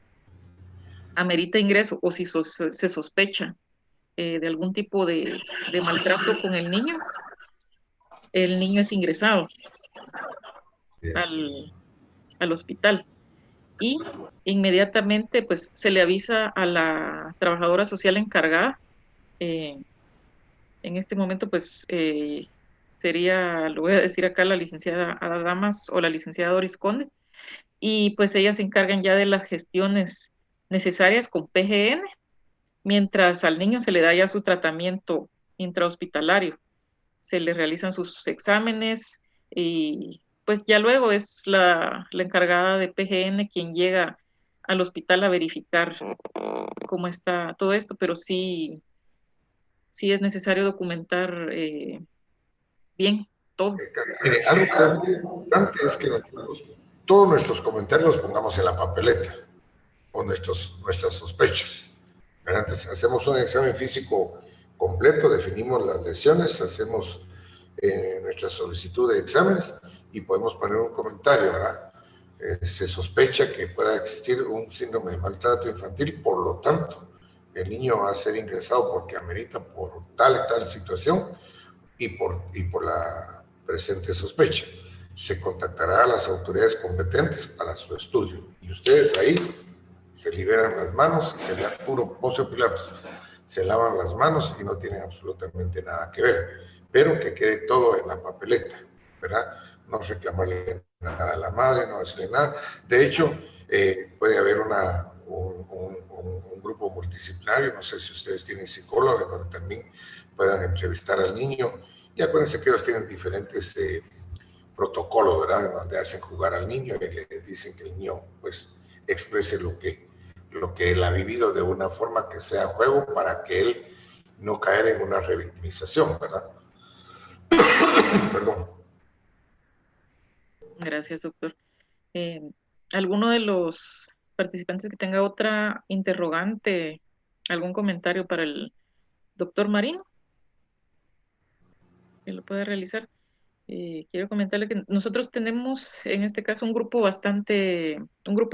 amerita ingreso o si se sospecha de algún tipo de maltrato con el niño es ingresado Yes. al hospital y inmediatamente pues se le avisa a la trabajadora social encargada. eh, En este momento, pues sería, lo voy a decir acá, la licenciada Ada Damas o la licenciada Doris Conde, y pues ellas se encargan ya de las gestiones necesarias con PGN, mientras al niño se le da ya su tratamiento intrahospitalario, se le realizan sus exámenes y pues ya luego es la encargada de PGN quien llega al hospital a verificar cómo está todo esto, pero sí es necesario documentar bien todo. Mire, algo que es muy importante es que nosotros, todos nuestros comentarios los pongamos en la papeleta o nuestras sospechas. ¿Verdad? Entonces, hacemos un examen físico completo, definimos las lesiones, hacemos nuestra solicitud de exámenes y podemos poner un comentario, ¿verdad? Se sospecha que pueda existir un síndrome de maltrato infantil, por lo tanto, el niño va a ser ingresado porque amerita por tal y tal situación y por la presente sospecha. se contactará a las autoridades competentes para su estudio. Y ustedes ahí se liberan las manos y se dan puro Poncio Pilatos. Se lavan las manos y no tienen absolutamente nada que ver. Pero que quede todo en la papeleta, ¿verdad? No reclamarle nada a la madre, no decirle nada. De hecho, puede haber un grupo multidisciplinario, no sé si ustedes tienen psicólogos, donde también puedan entrevistar al niño. Y acuérdense que ellos tienen diferentes protocolos, ¿verdad? Donde hacen jugar al niño y le dicen que el niño, pues, exprese lo que él ha vivido de una forma que sea juego para que él no caer en una revictimización, ¿verdad? Perdón. Gracias, doctor. ¿Alguno de los participantes que tenga otra interrogante, algún comentario para el doctor Marino? Que lo pueda realizar. Quiero comentarle que nosotros tenemos en este caso un grupo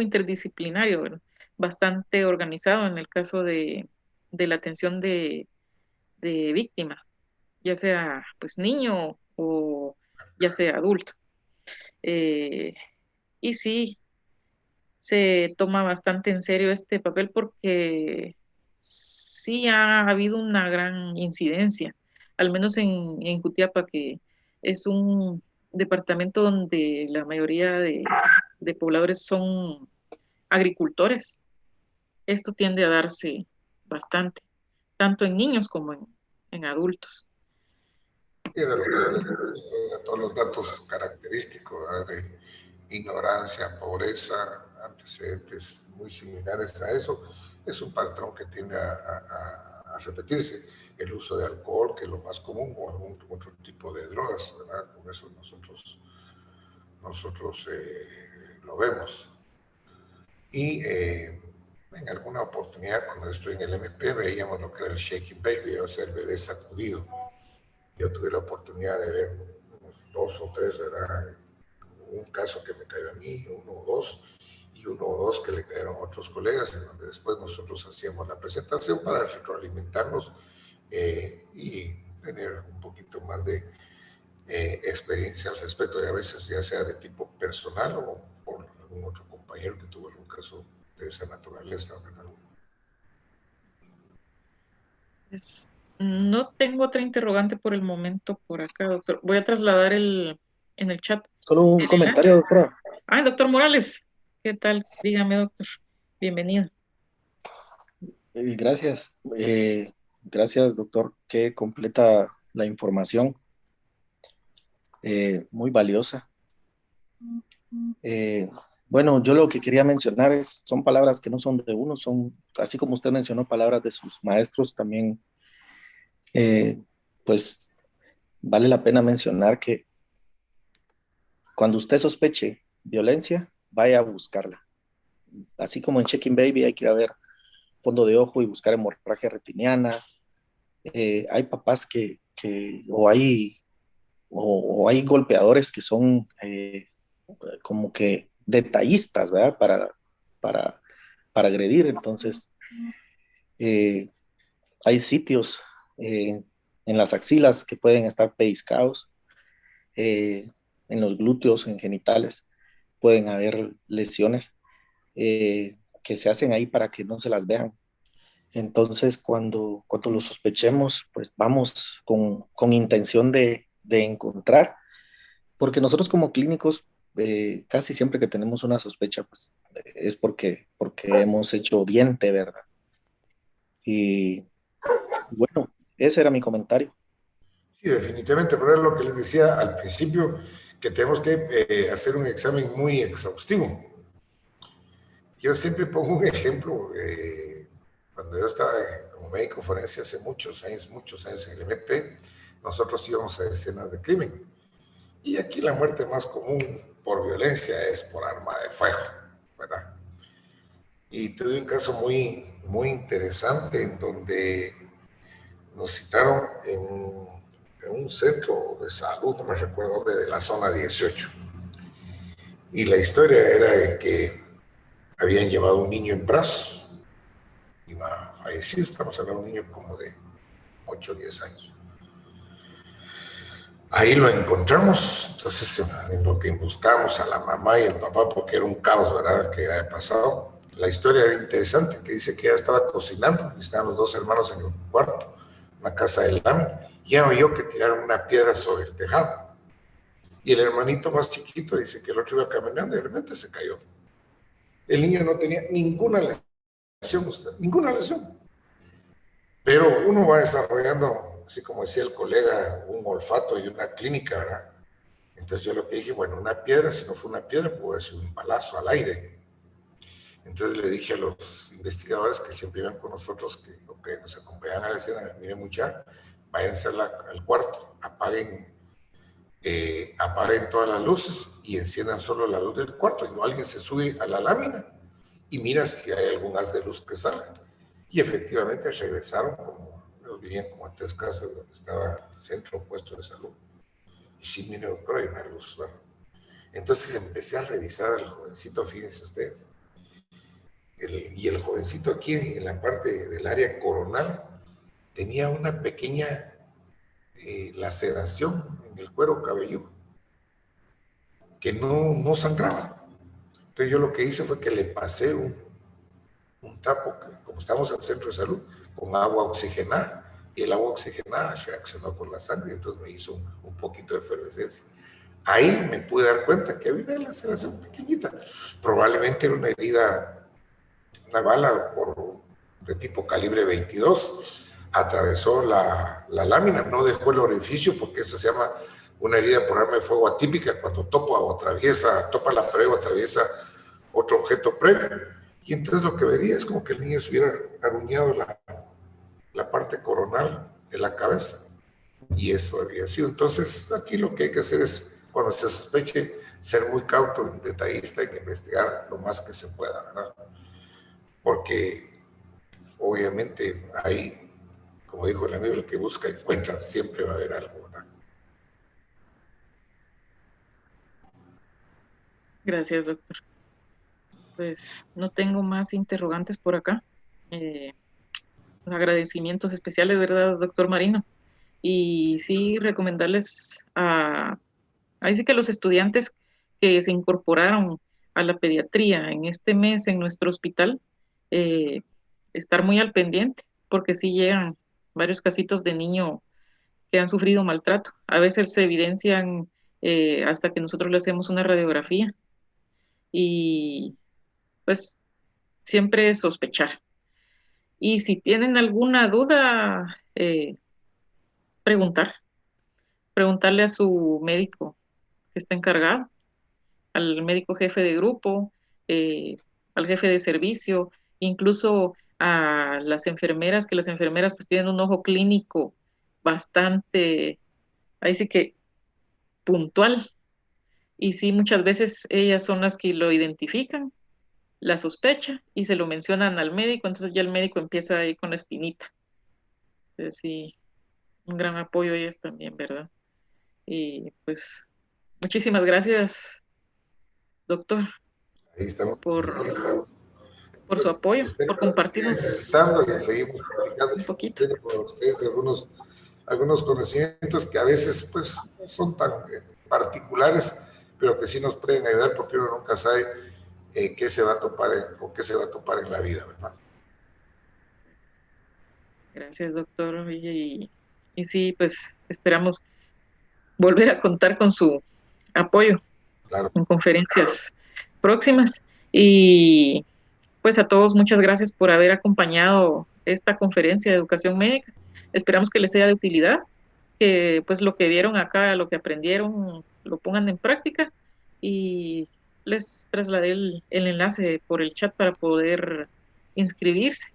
interdisciplinario, ¿verdad? Bastante organizado en el caso de la atención de víctima, ya sea pues niño o ya sea adulto. Eh, y sí, se toma bastante en serio este papel porque sí ha habido una gran incidencia, al menos en Jutiapa, que es un departamento donde la mayoría de pobladores son agricultores. Esto tiende a darse bastante, tanto en niños como en adultos. Era lo que yo les decía, todos los datos característicos, ¿verdad? De ignorancia, pobreza, antecedentes muy similares a eso, es un patrón que tiende a repetirse. El uso de alcohol, que es lo más común, o algún otro tipo de drogas, ¿verdad? Con eso nosotros lo vemos. Y en alguna oportunidad, cuando estoy en el MP, veíamos lo que era el shaking baby, o sea, el bebé sacudido. Yo tuve la oportunidad de ver unos 2 o 3, ¿verdad? Un caso que me cayó a mí, uno o dos que le cayeron a otros colegas, en donde después nosotros hacíamos la presentación para retroalimentarnos y tener un poquito más de experiencia al respecto, y a veces ya sea de tipo personal o por algún otro compañero que tuvo algún caso de esa naturaleza, ¿verdad? Es- no tengo otra interrogante por el momento por acá, doctor. Voy a trasladar en el chat Solo un el enlace. comentario, doctora. Ah, doctor Morales, ¿qué tal? Dígame, doctor. Bienvenido. Gracias. Gracias, doctor, que completa la información, muy valiosa. Eh, bueno, yo lo que quería mencionar son palabras que no son de uno, son, así como usted mencionó, palabras de sus maestros, también, eh, pues, vale la pena mencionar que cuando usted sospeche violencia, vaya a buscarla. Así como en Checking Baby hay que ir a ver fondo de ojo y buscar hemorragias retinianas. Hay papás o hay golpeadores que son como que detallistas, ¿verdad? Para, para agredir. Entonces, eh, hay sitios eh, en las axilas que pueden estar pellizcados, eh, en los glúteos, en genitales, pueden haber lesiones que se hacen ahí para que no se las vean. Entonces, cuando lo sospechemos, pues vamos con intención de encontrar, porque nosotros como clínicos, casi siempre que tenemos una sospecha, pues es porque hemos hecho diente, ¿verdad? Y bueno, ese era mi comentario. Sí, definitivamente, pero es lo que les decía al principio, que tenemos que hacer un examen muy exhaustivo. Yo siempre pongo un ejemplo, cuando yo estaba como médico forense hace muchos años en el MP, nosotros íbamos a escenas de crimen. Y aquí la muerte más común por violencia es por arma de fuego, ¿verdad? Y tuve un caso muy interesante en donde nos citaron en un centro de salud, no me recuerdo dónde, de la zona 18. Y la historia era de que habían llevado un niño en brazos, iba fallecido, estamos hablando de un niño como de 8 o 10 años. Ahí lo encontramos, entonces en lo que buscamos a la mamá y el papá, porque era un caos, ¿verdad?, que había pasado. La historia era interesante, que dice que ella estaba cocinando, y estaban los dos hermanos en el cuarto, una casa de lámina, y ya oyó que tiraron una piedra sobre el tejado. Y el hermanito más chiquito dice que el otro iba caminando y de repente se cayó. El niño no tenía ninguna lesión, ninguna lesión. Pero uno va desarrollando, así como decía el colega, un olfato y una clínica, ¿verdad? Entonces yo lo que dije, bueno, una piedra, si no fue una piedra, puede ser un balazo al aire. Entonces le dije a los investigadores que siempre iban con nosotros, que nos acompañaban a la escena, miren mucha, váyanse al cuarto, apaguen todas las luces y enciendan solo la luz del cuarto. Y alguien se sube a la lámina y mira si hay algún haz de luz que salga. Y efectivamente regresaron, vivían como a 3 casas donde estaba el centro puesto de salud. Y sí, mire, doctor, hay una luz. Bueno, entonces empecé a revisar al jovencito, fíjense ustedes. Y el jovencito aquí en la parte del área coronal tenía una pequeña laceración en el cuero cabelludo que no sangraba. Entonces yo lo que hice fue que le pasé un trapo, como estamos en el centro de salud, con agua oxigenada, y el agua oxigenada reaccionó con la sangre, entonces me hizo un poquito de efervescencia. Ahí me pude dar cuenta que había una laceración pequeñita, probablemente era una herida, una bala de tipo calibre 22, atravesó la lámina, no dejó el orificio, porque eso se llama una herida por arma de fuego atípica, cuando topa la pared o atraviesa otro objeto previo. Y entonces lo que vería es como que el niño se hubiera aruñado la parte coronal de la cabeza. Y eso había sido. Entonces, aquí lo que hay que hacer es, cuando se sospeche, ser muy cauto y detallista y investigar lo más que se pueda, ¿verdad? Porque, obviamente, ahí, como dijo el amigo, el que busca encuentra, siempre va a haber algo, ¿verdad? Gracias, doctor. Pues no tengo más interrogantes por acá. Agradecimientos especiales, ¿verdad, doctor Marino? Y sí, recomendarles ahí sí que los estudiantes que se incorporaron a la pediatría en este mes en nuestro hospital, eh, estar muy al pendiente, porque sí llegan varios casitos de niños que han sufrido maltrato. A veces se evidencian hasta que nosotros le hacemos una radiografía y pues siempre sospechar. Y si tienen alguna duda, preguntar, preguntarle a su médico que está encargado, al médico jefe de grupo, eh, al jefe de servicio, incluso a las enfermeras, que las enfermeras pues tienen un ojo clínico bastante, ahí sí que puntual. Y sí, muchas veces ellas son las que lo identifican, la sospecha y se lo mencionan al médico, entonces ya el médico empieza ahí con la espinita. Entonces sí, un gran apoyo ellas también, ¿verdad? Y pues muchísimas gracias, doctor, Ahí estamos. por su apoyo, Espero por que nos sigan compartirnos invitando y seguimos platicando un poquito. y con ustedes algunos conocimientos que a veces pues no son tan particulares, pero que sí nos pueden ayudar, porque uno nunca sabe qué se va a topar o qué se va a topar en la vida, ¿verdad? Gracias, doctor. Y sí, pues esperamos volver a contar con su apoyo Claro. en conferencias próximas. Y pues a todos muchas gracias por haber acompañado esta conferencia de educación médica. Esperamos que les sea de utilidad, que pues lo que vieron acá, lo que aprendieron, lo pongan en práctica y les trasladé el enlace por el chat para poder inscribirse.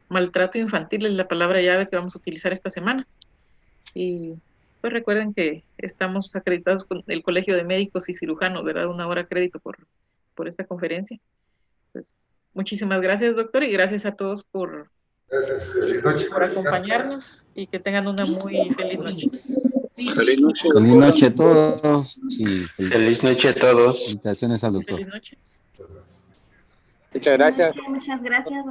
Maltrato infantil es la palabra llave que vamos a utilizar esta semana. Y pues recuerden que estamos acreditados con el Colegio de Médicos y Cirujanos, ¿verdad? 1 hora crédito por esta conferencia. Pues muchísimas gracias, doctor, y gracias a todos Gracias. Feliz noche. por acompañarnos y que tengan una muy feliz noche. Feliz noche. Feliz noche a todos y Feliz noche a todos. felicitaciones al doctor. Feliz noche. Muchas gracias. Muchas gracias.